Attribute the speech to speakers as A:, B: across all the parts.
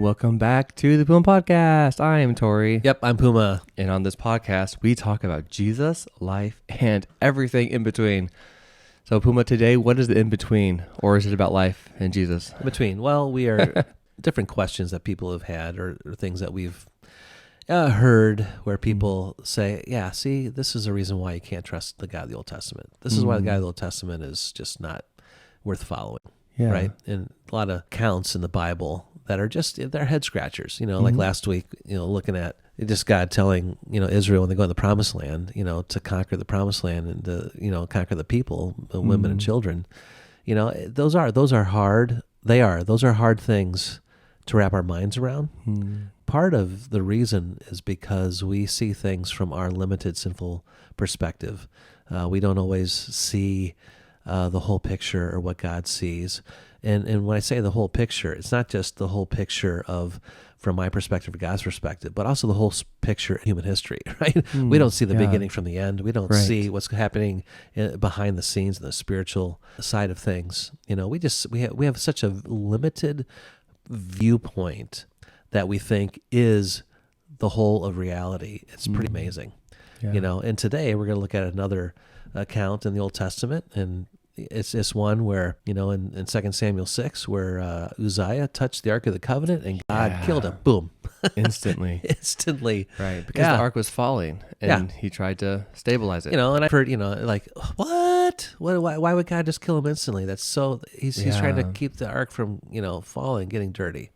A: Welcome back to the Puma Podcast. I am Tory.
B: Yep, I'm Puma.
A: And on this podcast, we talk about Jesus, life, and everything in between. So Puma, today, what is the in-between? Or is it about life and Jesus?
B: In between. Well, we are different questions that people have had or things that we've heard where people say, yeah, see, this is a reason why you can't trust the God of the Old Testament. This is why the God of the Old Testament is just not worth following.
A: Yeah.
B: Right? And a lot of accounts in the Bible that are just, they're head scratchers. Like last week, looking at just God telling, Israel when they go in the promised land, to conquer the promised land and to, conquer the people, the women and children. Those are hard. Those are hard things to wrap our minds around. Part of the reason is because we see things from our limited sinful perspective. We don't always see the whole picture or what God sees. And when I say the whole picture, it's not just the whole picture from my perspective or God's perspective, but also the whole picture of human history, right? We don't see the beginning from the end. We don't see what's happening behind the scenes in the spiritual side of things. We have such a limited viewpoint that we think is the whole of reality. It's pretty amazing. And today we're going to look at another account in the Old Testament, and it's this one where, in 2 Samuel 6, where Uzziah touched the Ark of the Covenant and God killed him. Boom.
A: Instantly. Right, because the Ark was falling, and he tried to stabilize it.
B: And I've heard, like, what? Why would God just kill him instantly? That's so, he's trying to keep the Ark from, falling, getting dirty.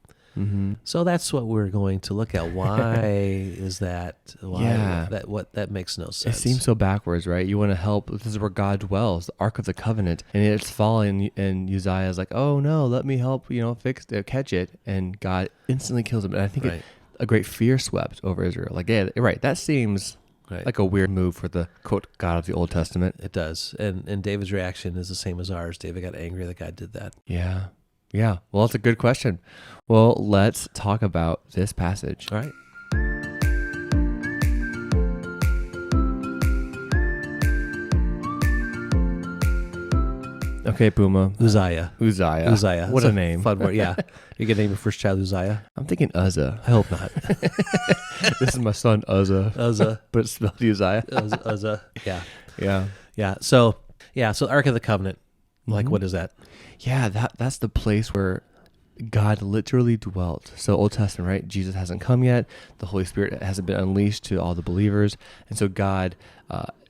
B: So that's what we're going to look at. Why is that? That makes no sense.
A: It seems so backwards, right? You want to help. This is where God dwells, the Ark of the Covenant, and it's falling. And Uzziah is like, "Oh no, let me help. Catch it." And God instantly kills him. And I think a great fear swept over Israel. Like, yeah, right. That seems like a weird move for the quote God of the Old Testament.
B: It does. And David's reaction is the same as ours. David got angry that God did that.
A: Yeah. Well, that's a good question. Well, let's talk about this passage.
B: All right.
A: Okay, Puma.
B: Uzziah.
A: What a name.
B: Fun word. Yeah. You're going to name your first child Uzziah?
A: I'm thinking Uzzah.
B: I hope not.
A: This is my son, Uzzah. But it's spelled Uzziah.
B: Uzzah. Yeah.
A: Yeah.
B: So Ark of the Covenant. Like, what is that?
A: Yeah, that's the place where God literally dwelt. So Old Testament, right? Jesus hasn't come yet. The Holy Spirit hasn't been unleashed to all the believers. And so God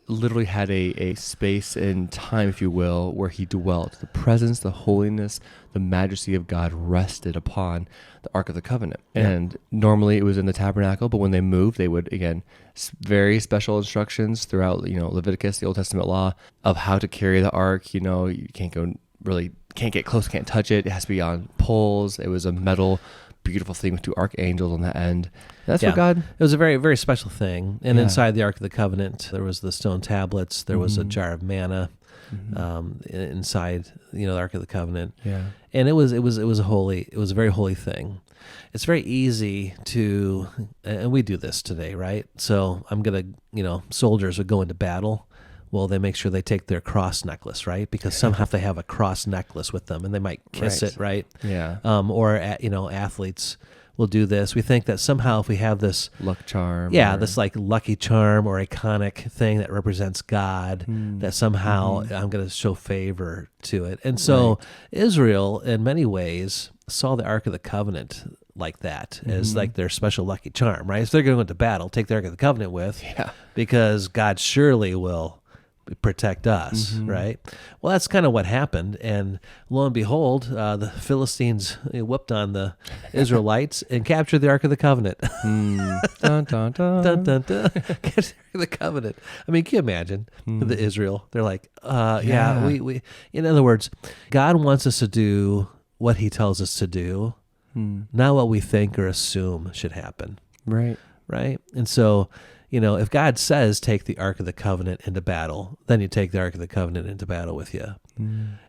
A: literally had a space and time, if you will, where he dwelt. The presence, the holiness, the majesty of God rested upon the Ark of the Covenant. Yeah. And normally it was in the tabernacle, but when they moved, they would, again, very special instructions throughout, Leviticus, the Old Testament law, of how to carry the Ark. You can't get close, can't touch it. It has to be on poles. It was a metal, beautiful thing with two archangels on the end. That's what God... It
B: was a very, very special thing. And inside the Ark of the Covenant, there was the stone tablets. There was a jar of manna inside, the Ark of the Covenant. Yeah. And it was a very holy thing. It's very easy to, and we do this today, right? So soldiers would go into battle. Well, they make sure they take their cross necklace, right? Because some have to have a cross necklace with them, and they might kiss it, right?
A: Yeah.
B: Or athletes will do this. We think that somehow if we have this
A: luck charm,
B: this like lucky charm or iconic thing that represents God, that somehow I'm going to show favor to it. And so Israel, in many ways, saw the Ark of the Covenant like that, as like their special lucky charm, right? If they're going to battle, take the Ark of the Covenant with, because God surely will protect us, right? Well, that's kind of what happened, and lo and behold, the Philistines whooped on the Israelites and captured the Ark of the Covenant. Dun, dun, dun. Dun, dun, dun. Captured the Ark of the Covenant. I mean, can you imagine the Israel? They're like, we. In other words, God wants us to do what He tells us to do, not what we think or assume should happen.
A: Right.
B: And so, if God says take the Ark of the Covenant into battle, then you take the Ark of the Covenant into battle with you.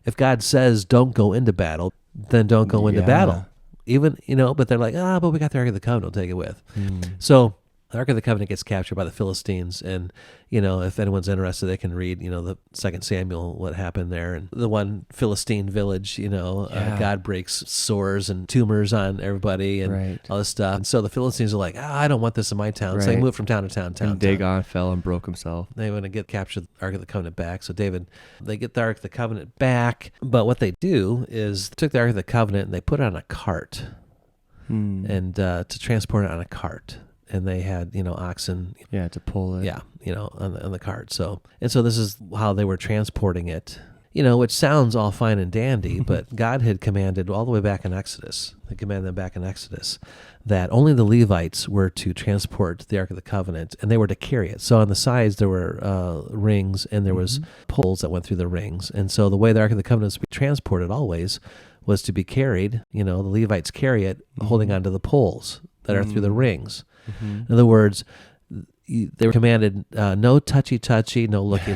B: If God says don't go into battle, then don't go into battle. Even, but they're like, but we got the Ark of the Covenant, we'll take it with. So The Ark of the Covenant gets captured by the Philistines, and, if anyone's interested, they can read, the 2 Samuel, what happened there. And the one Philistine village, God breaks sores and tumors on everybody and all this stuff. And so the Philistines are like, I don't want this in my town. So they move from town to town.
A: And Dagon fell and broke himself.
B: They want to capture the Ark of the Covenant back. So they get the Ark of the Covenant back. But what they do is took the Ark of the Covenant and they put it on a cart and to transport it on a cart. And they had, oxen.
A: Yeah, to pull it.
B: Yeah, on the cart. So this is how they were transporting it, which sounds all fine and dandy, but God had commanded all the way back in Exodus. He commanded them back in Exodus that only the Levites were to transport the Ark of the Covenant, and they were to carry it. So on the sides there were rings, and there was poles that went through the rings. And so the way the Ark of the Covenant was to be transported always was to be carried. The Levites carry it holding onto the poles that are through the rings. In other words, they were commanded no touchy, no looky,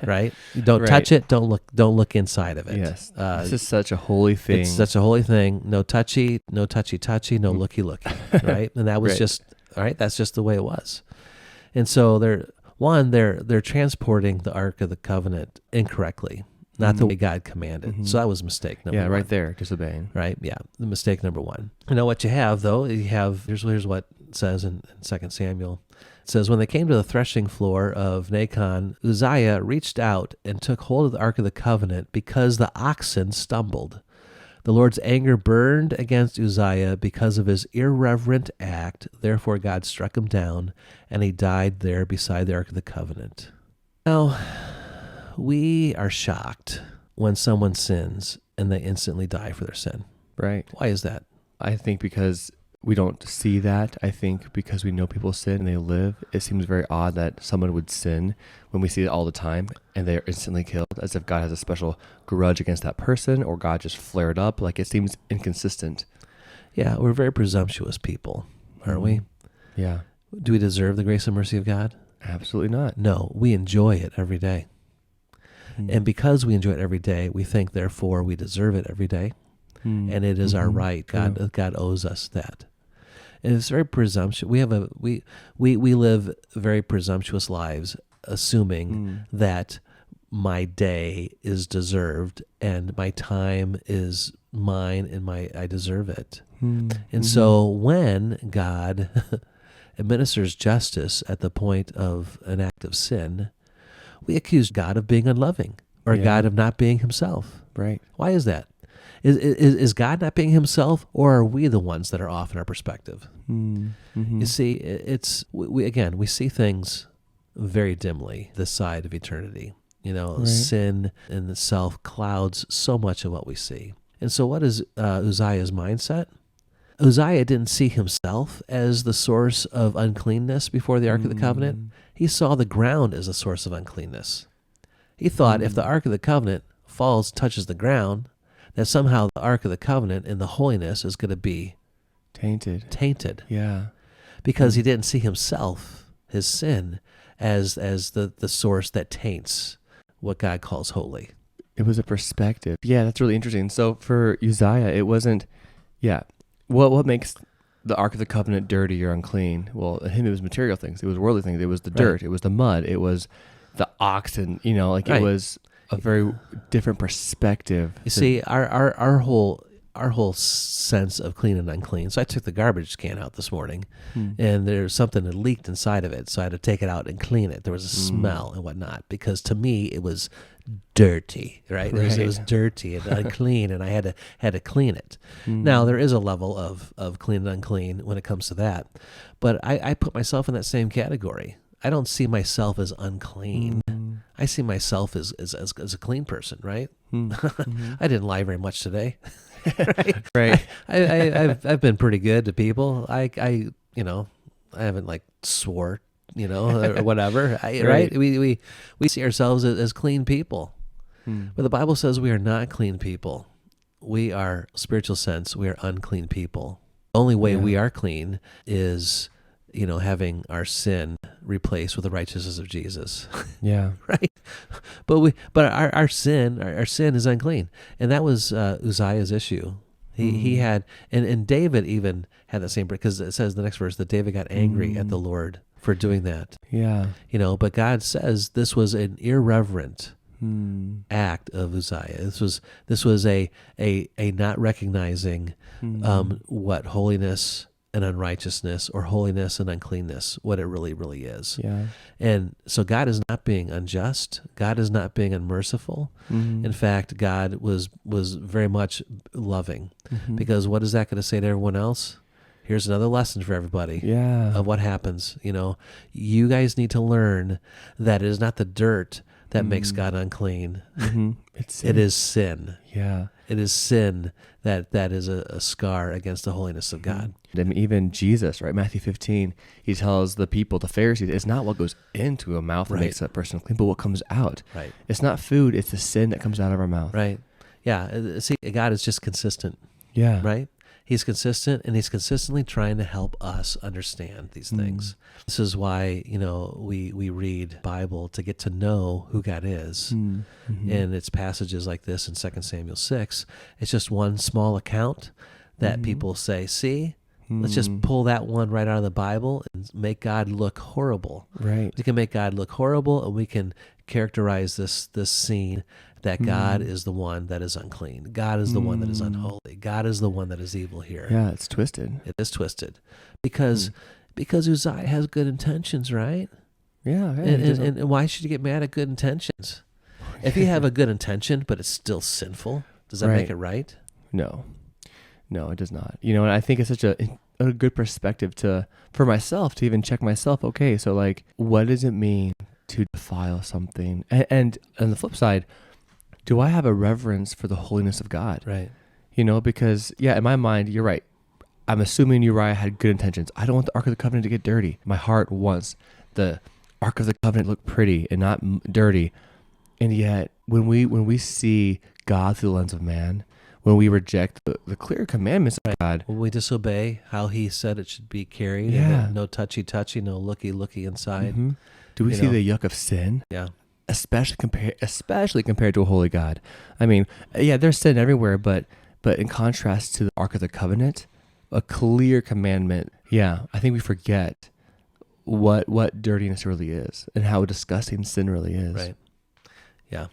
B: right? Don't touch it. Don't look inside of it.
A: Yes, this is such a holy thing.
B: It's such a holy thing. No touchy, no looky, right? And that was just all right. That's just the way it was. And so they're transporting the Ark of the Covenant incorrectly, not the way God commanded. So that was mistake number one.
A: Yeah, right there, disobeying.
B: Right, yeah, the mistake number one. What you have, though, here's what it says in 2 Samuel. It says, when they came to the threshing floor of Nacon, Uzziah reached out and took hold of the Ark of the Covenant because the oxen stumbled. The Lord's anger burned against Uzziah because of his irreverent act. Therefore God struck him down, and he died there beside the Ark of the Covenant. Now, we are shocked when someone sins and they instantly die for their sin.
A: Right.
B: Why is that?
A: I think because we don't see that. I think because we know people sin and they live, it seems very odd that someone would sin when we see it all the time and they are instantly killed, as if God has a special grudge against that person or God just flared up. Like, it seems inconsistent.
B: Yeah, we're very presumptuous people, aren't we?
A: Yeah.
B: Do we deserve the grace and mercy of God?
A: Absolutely not.
B: No, we enjoy it every day. And because we enjoy it every day, we think, therefore, we deserve it every day. And it is our right. God owes us that. And it's very presumptuous. We live very presumptuous lives, assuming that my day is deserved and my time is mine and I deserve it. And so when God administers justice at the point of an act of sin, we accuse God of being unloving or God of not being himself.
A: Right.
B: Why is that? Is God not being himself, or are we the ones that are off in our perspective? You see, we see things very dimly this side of eternity. Sin in itself clouds so much of what we see. And so what is Uzziah's mindset? Uzziah didn't see himself as the source of uncleanness before the Ark of the Covenant. He saw the ground as a source of uncleanness. He thought if the Ark of the Covenant touches the ground, that somehow the Ark of the Covenant in the holiness is going to be tainted.
A: Yeah.
B: Because he didn't see himself, his sin, as the source that taints what God calls holy.
A: It was a perspective. Yeah, that's really interesting. So for Uzziah, it wasn't, what makes the Ark of the Covenant dirty or unclean? Well, him, it was material things. It was worldly things. It was the dirt. It was the mud. It was the oxen, it was a very different perspective.
B: You see, our whole sense of clean and unclean. So I took the garbage can out this morning, and there's something that leaked inside of it. So I had to take it out and clean it. There was a smell and whatnot, because to me it was dirty, right? It was dirty and unclean, and I had to clean it. Now there is a level of clean and unclean when it comes to that, but I put myself in that same category. I don't see myself as unclean. I see myself as a clean person, right? I didn't lie very much today.
A: Right.
B: I've been pretty good to people. I haven't swore, or whatever. Right? We see ourselves as clean people. But the Bible says we are not clean people. We are, spiritual sense, we are unclean people. The only way we are clean is having our sin replaced with the righteousness of Jesus.
A: Yeah.
B: Right. But our sin is unclean. And that was Uzziah's issue. He had, and David even had the same, because it says in the next verse that David got angry at the Lord for doing that.
A: Yeah.
B: But God says this was an irreverent act of Uzziah. This was a not recognizing what holiness and unrighteousness, or holiness and uncleanness, what it really, really is.
A: Yeah.
B: And so God is not being unjust. God is not being unmerciful. In fact, God was very much loving, because what is that going to say to everyone else? Here's another lesson for everybody of what happens. You guys need to learn that it is not the dirt that makes God unclean. It is sin.
A: Yeah.
B: It is sin that is a scar against the holiness of God.
A: And even Jesus, right? Matthew 15, he tells the people, the Pharisees, it's not what goes into a mouth that makes that person clean, but what comes out.
B: Right.
A: It's not food, it's the sin that comes out of our mouth.
B: Right. Yeah. See, God is just consistent.
A: Yeah.
B: Right? He's consistent, and he's consistently trying to help us understand these things. This is why, we read Bible to get to know who God is. And it's passages like this in 2 Samuel 6. It's just one small account that people say, see, let's just pull that one right out of the Bible and make God look horrible.
A: Right.
B: We can make God look horrible, and we can characterize this scene that God is the one that is unclean. God is the one that is unholy. God is the one that is evil here.
A: Yeah, it's twisted.
B: It is twisted. Because Uzziah has good intentions, right?
A: Yeah.
B: And why should you get mad at good intentions? If you have a good intention, but it's still sinful, does that make it right?
A: No, it does not. And I think it's such a good perspective for myself to even check myself. Okay, so like, what does it mean to defile something? And on the flip side, do I have a reverence for the holiness of God?
B: Right.
A: Because in my mind, you're right. I'm assuming Uriah had good intentions. I don't want the Ark of the Covenant to get dirty. My heart wants the Ark of the Covenant to look pretty and not dirty. And yet, when we see God through the lens of man, when we reject the clear commandments of God,
B: when we disobey how he said it should be carried, no touchy, no looky inside.
A: Do we see the yuck of sin?
B: Yeah.
A: Especially compared to a holy God. I mean, there's sin everywhere, but in contrast to the Ark of the Covenant, a clear commandment. Yeah, I think we forget what dirtiness really is and how disgusting sin really is.
B: Right. Yeah.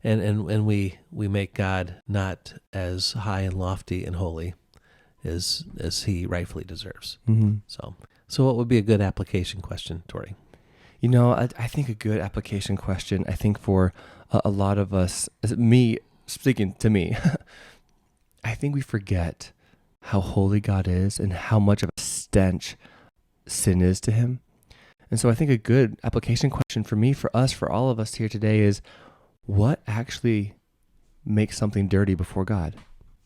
B: And we make God not as high and lofty and holy as he rightfully deserves. So what would be a good application question, Tory?
A: I think a good application question, I think for a lot of us, me, speaking to me, I think we forget how holy God is and how much of a stench sin is to him. And so I think a good application question for me, for us, for all of us here today is, what actually makes something dirty before God?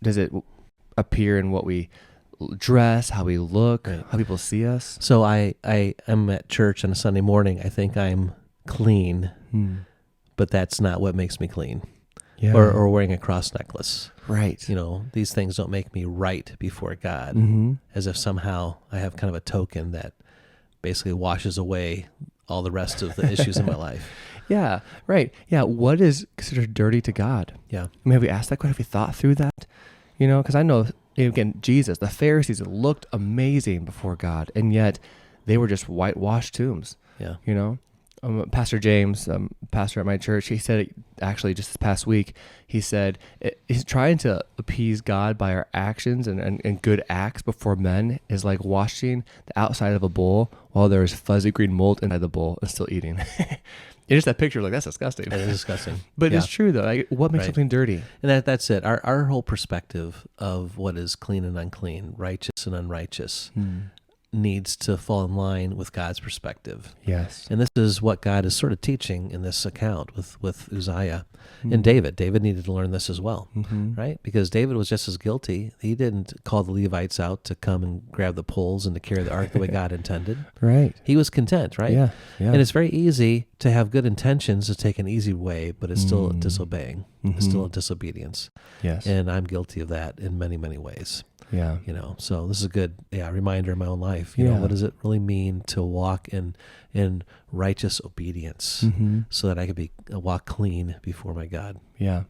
A: Does it appear in what we dress, how we look, how people see us?
B: So I am at church on a Sunday morning. I think I'm clean, but that's not what makes me clean.
A: Yeah.
B: Or wearing a cross necklace.
A: Right.
B: These things don't make me right before God, as if somehow I have kind of a token that basically washes away all the rest of the issues in my life.
A: Yeah, right. Yeah, what is considered dirty to God?
B: Yeah.
A: I mean, have we asked that question? Have we thought through that? Because I know, again, Jesus, the Pharisees looked amazing before God, and yet they were just whitewashed tombs.
B: Yeah.
A: Pastor James, pastor at my church, he said, actually just this past week, he said, he's trying to appease God by our actions and good acts before men is like washing the outside of a bowl while there's fuzzy green mold inside the bowl and still eating. It's just that picture, like, that's disgusting.
B: It is disgusting.
A: But it's true, though. Like, what makes something dirty?
B: And that's it. Our whole perspective of what is clean and unclean, righteous and unrighteous, needs to fall in line with God's perspective.
A: Yes.
B: And this is what God is sort of teaching in this account with Uzziah and David. David needed to learn this as well, right? Because David was just as guilty. He didn't call the Levites out to come and grab the poles and to carry the ark the way God intended.
A: Right.
B: He was content, right?
A: Yeah.
B: And it's very easy to have good intentions to take an easy way, but it's still disobeying. It's still a disobedience.
A: Yes.
B: And I'm guilty of that in many, many ways.
A: Yeah.
B: So this is a good reminder in my own life. You know, what does it really mean to walk in righteous obedience so that I could walk clean before my God?
A: Yeah.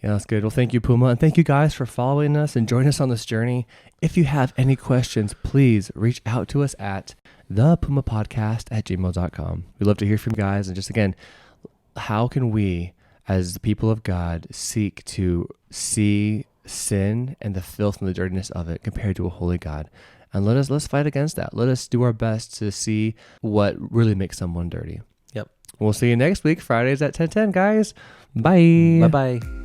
A: Yeah, that's good. Well, thank you, Puma. And thank you guys for following us and joining us on this journey. If you have any questions, please reach out to us at thepumapodcast@gmail.com. We'd love to hear from you guys. And just again, how can we, as the people of God, seek to see sin and the filth and the dirtiness of it compared to a holy God? And let's fight against that. Let us do our best to see what really makes someone dirty.
B: Yep.
A: We'll see you next week, Fridays at 10:10, guys. Bye.
B: Bye-bye.